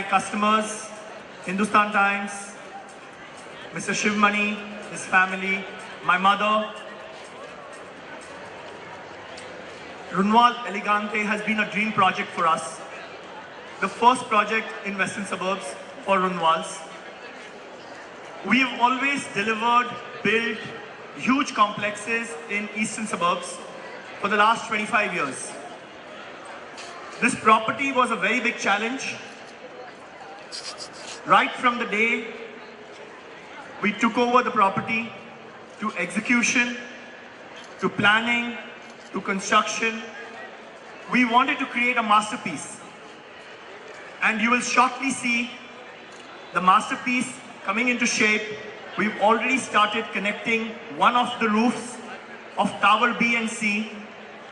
customers, Hindustan Times, Mr. Sivamani, his family, my mother. Runwal Elegante has been a dream project for us. The first project in Western Suburbs for Runwals. We have always delivered, built huge complexes in Eastern Suburbs for the last 25 years. This property was a very big challenge. Right from the day we took over the property, to execution, to planning, to construction, we wanted to create a masterpiece. And you will shortly see the masterpiece coming into shape. We've already started connecting one of the roofs of Tower B and C,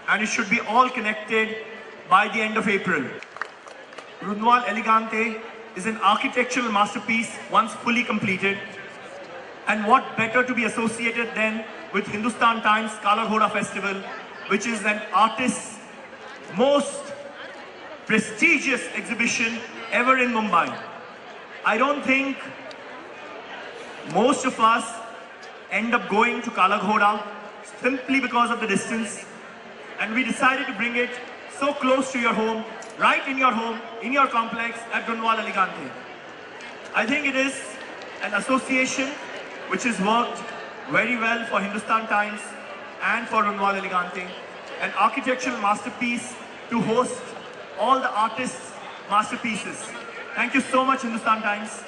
and it should be all connected by the end of April. Runwal Elegante is an architectural masterpiece once fully completed. And what better to be associated then with Hindustan Times Kala Ghoda Festival, which is an artist's most prestigious exhibition ever in Mumbai. I don't think most of us end up going to Kala Ghoda simply because of the distance. And we decided to bring it so close to your home, right in your complex at Runwal Elegante. I think it is an association which has worked very well for Hindustan Times and for Runwal Elegante. An architectural masterpiece to host all the artists' masterpieces. Thank you so much, Hindustan Times.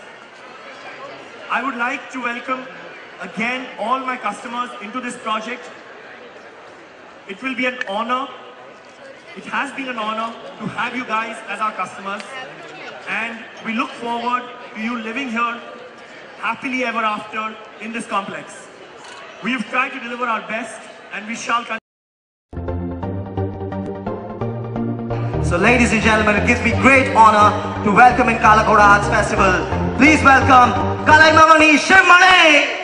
I would like to welcome again all my customers into this project. It will be an honor. It has been an honor to have you guys as our customers, and we look forward to you living here happily ever after in this complex. We have tried to deliver our best, and we shall continue. So ladies and gentlemen, it gives me great honor to welcome in Kala Ghoda Arts Festival. Please welcome Sivamani Sivamani.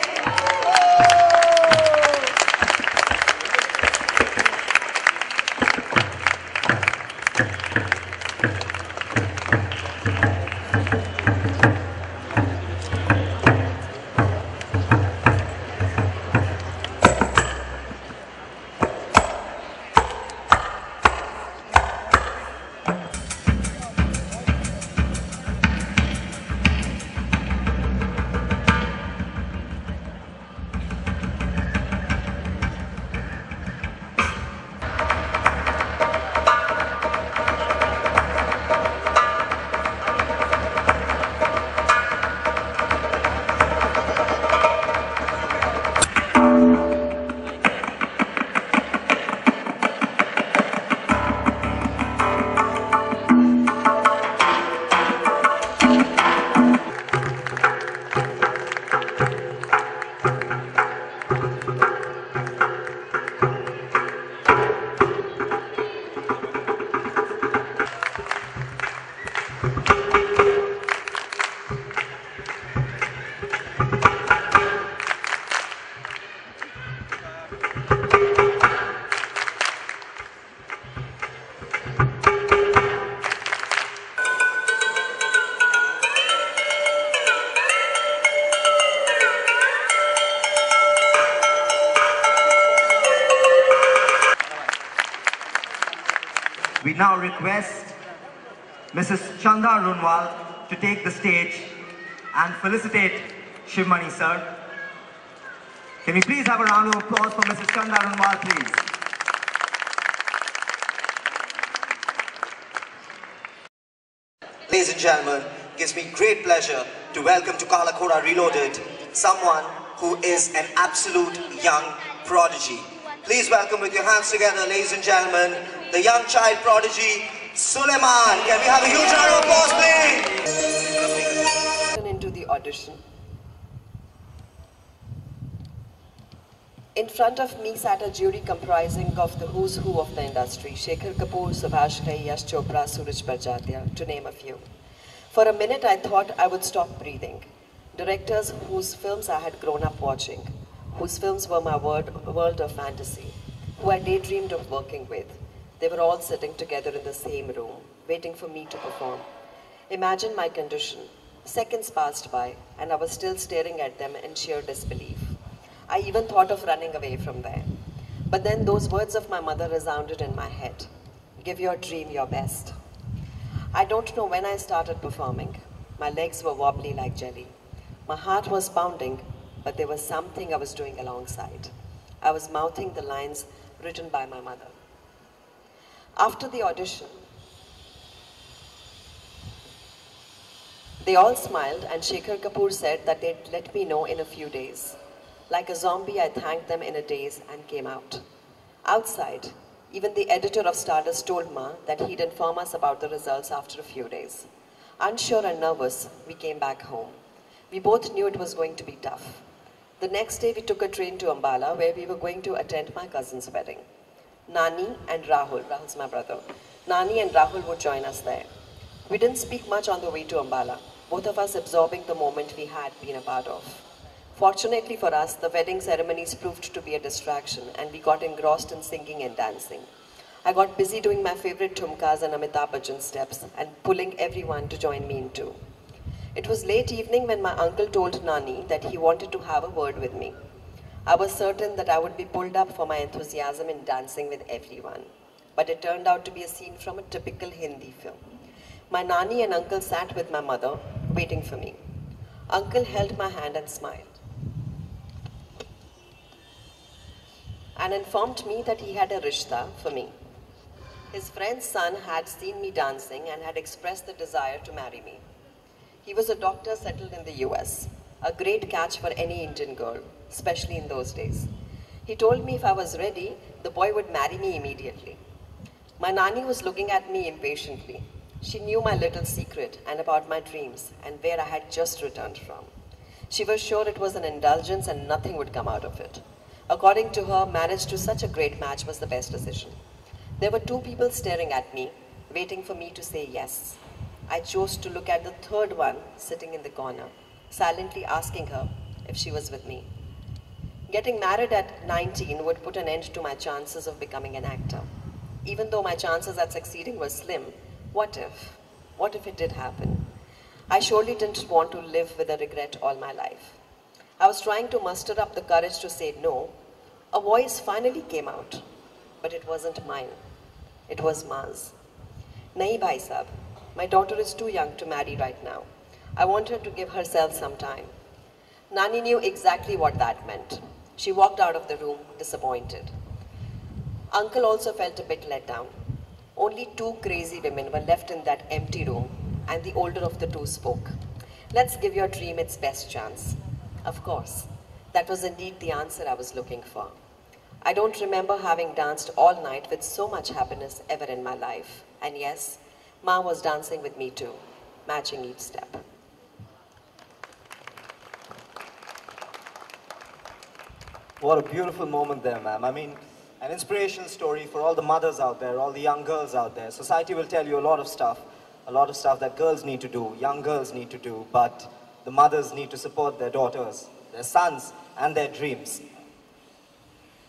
We now request Mrs. Chanda Runwal to take the stage and felicitate Sivamani sir. Can we please have a round of applause for Mrs. Chanda Runwal, please? Ladies and gentlemen, it gives me great pleasure to welcome to Kala Ghoda Reloaded someone who is an absolute young prodigy. Please welcome with your hands together, ladies and gentlemen, the young child prodigy, SULEIMAN. Can we have a huge round of applause, please? Into the audition. In front of me sat a jury comprising of the who's who of the industry. Shekhar Kapoor, Subhash Ghai, Yash Chopra, Suraj Barjatya, to name a few. For a minute I thought I would stop breathing. Directors whose films I had grown up watching, whose films were my world of fantasy, who I daydreamed of working with. They were all sitting together in the same room, waiting for me to perform. Imagine my condition. Seconds passed by, and I was still staring at them in sheer disbelief. I even thought of running away from there. But then those words of my mother resounded in my head. Give your dream your best. I don't know when I started performing. My legs were wobbly like jelly. My heart was pounding, but there was something I was doing alongside. I was mouthing the lines written by my mother. After the audition, they all smiled and Shekhar Kapoor said that they'd let me know in a few days. Like a zombie, I thanked them in a daze and came out. Outside, even the editor of Stardust told Ma that he'd inform us about the results after a few days. Unsure and nervous, we came back home. We both knew it was going to be tough. The next day, we took a train to Ambala, where we were going to attend my cousin's wedding. Nani and Rahul's my brother, Nani and Rahul would join us there. We didn't speak much on the way to Ambala, both of us absorbing the moment we had been a part of. Fortunately for us, the wedding ceremonies proved to be a distraction and we got engrossed in singing and dancing. I got busy doing my favorite thumkas and Amitabh Bachchan steps and pulling everyone to join me in too. It was late evening when my uncle told Nani that he wanted to have a word with me. I was certain that I would be pulled up for my enthusiasm in dancing with everyone. But it turned out to be a scene from a typical Hindi film. My Nani and uncle sat with my mother, waiting for me. Uncle held my hand and smiled, and informed me that he had a rishta for me. His friend's son had seen me dancing and had expressed the desire to marry me. He was a doctor settled in the US, a great catch for any Indian girl, especially in those days. He told me if I was ready, the boy would marry me immediately. My Nani was looking at me impatiently. She knew my little secret and about my dreams and where I had just returned from. She was sure it was an indulgence and nothing would come out of it. According to her, marriage to such a great match was the best decision. There were two people staring at me, waiting for me to say yes. I chose to look at the third one sitting in the corner, silently asking her if she was with me. Getting married at 19 would put an end to my chances of becoming an actor. Even though my chances at succeeding were slim, what if? What if it did happen? I surely didn't want to live with a regret all my life. I was trying to muster up the courage to say no. A voice finally came out, but it wasn't mine. It was Ma's. Nahi bhai sahab, my daughter is too young to marry right now. I want her to give herself some time. Nani knew exactly what that meant. She walked out of the room disappointed. Uncle also felt a bit let down. Only two crazy women were left in that empty room, and the older of the two spoke. Let's give your dream its best chance. Of course, that was indeed the answer I was looking for. I don't remember having danced all night with so much happiness ever in my life. And yes, Ma was dancing with me too, matching each step. What a beautiful moment there, ma'am. I mean, an inspirational story for all the mothers out there, all the young girls out there. Society will tell you a lot of stuff that girls need to do, young girls need to do, but the mothers need to support their daughters, their sons, and their dreams.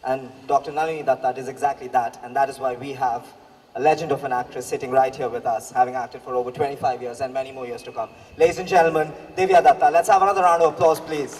And Dr. Nalini Datta is exactly that, and that is why we have a legend of an actress sitting right here with us, having acted for over 25 years and many more years to come. Ladies and gentlemen, Divya Datta. Let's have another round of applause, please.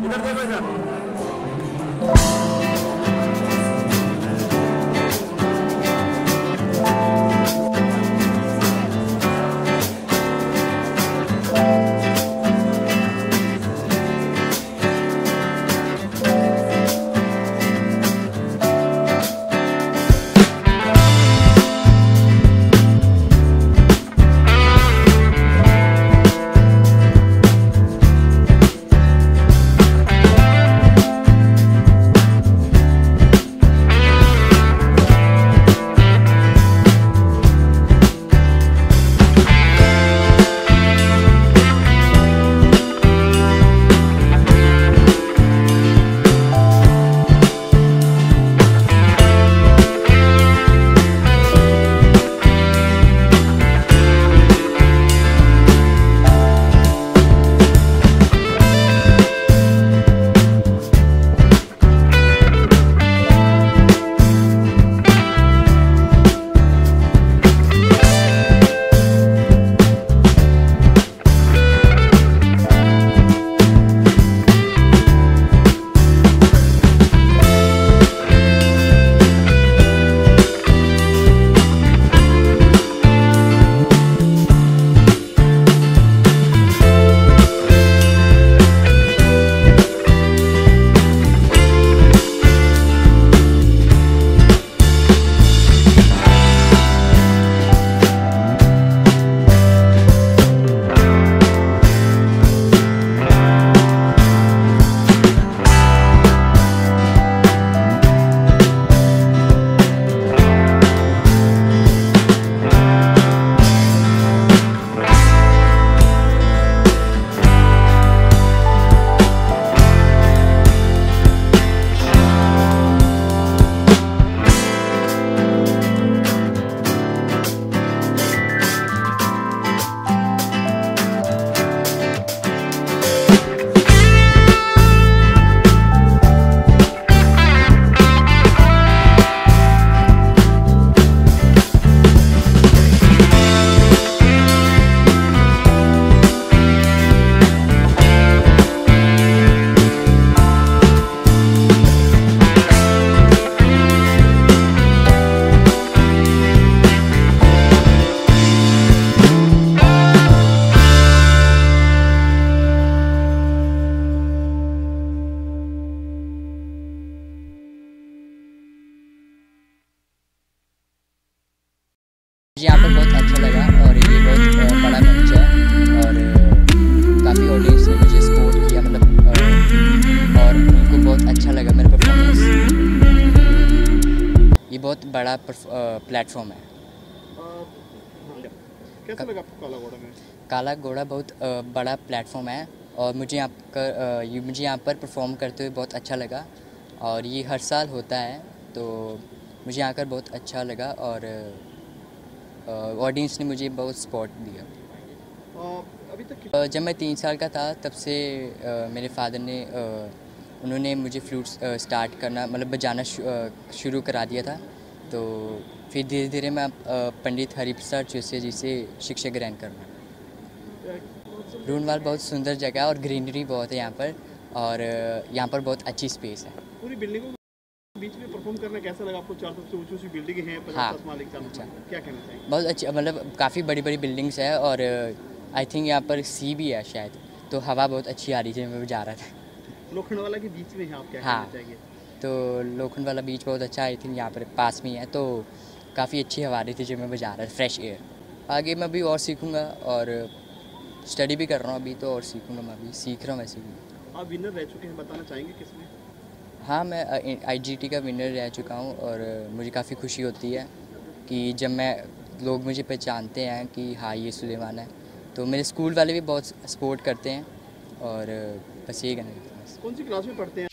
इधर देखो इधर। मुझे यहाँ पर बहुत अच्छा लगा और ये बहुत बड़ा मंच है और काफ़ी ऑडियंस ने मुझे सपोर्ट किया मतलब और उनको बहुत अच्छा लगा मेरा परफॉर्मेंस। ये बहुत बड़ा प्लेटफॉर्म है। कैसा लगा आपको काला घोड़ा में? काला घोड़ा बहुत बड़ा प्लेटफॉर्म है और मुझे यहाँ पर परफॉर्म करते हुए बहुत अच्छा लगा और ये हर साल होता है तो मुझे यहाँ कर बहुत अच्छा लगा और ऑडियंस ने मुझे बहुत सपोर्ट दिया। अभी तक जब मैं 3 साल का था तब से मेरे फादर ने उन्होंने मुझे फ्लूट स्टार्ट करना मतलब बजाना शुरू करा दिया था तो फिर धीरे धीरे मैं पंडित हरिप्रसाद जोशी जी से शिक्षा ग्रहण करना। रूनवाल बहुत सुंदर जगह है और ग्रीनरी बहुत है यहाँ पर और यहाँ पर बहुत अच्छी स्पेस है। पूरी बिल्डिंगों के बीच में परफॉर्म करना कैसा लगा आपको? 4 सबसे ऊंची बिल्डिंग है, 50 माले का, क्या कहना चाहिए? बहुत अच्छी मतलब काफ़ी बड़ी बड़ी बिल्डिंग्स है और आई थिंक यहाँ पर सी भी है शायद तो हवा बहुत अच्छी आ रही थी मैं जा रहा था। लोखंडवाला के बीच में है, आप क्या कहना चाहिए? तो लोखंडवाला बीच बहुत अच्छा आई थिंक यहाँ पर पास में है तो काफ़ी अच्छी हवा आ रही थी जब मैं बजा रहा था, फ्रेश एयर। आगे मैं भी और सीखूँगा और स्टडी भी कर रहा हूँ अभी तो और सीखूँगा, मैं अभी सीख रहा हूँ वैसे भी। आप विनर रह चुके हैं, बताना चाहेंगे किसमें? हाँ मैं IGT का विनर रह चुका हूँ और मुझे काफ़ी खुशी होती है कि जब मैं लोग मुझे पहचानते हैं कि हाँ ये सुलेमान है तो मेरे स्कूल वाले भी बहुत सपोर्ट करते हैं और बस ये कहना। कौन सी क्लास में पढ़ते हैं?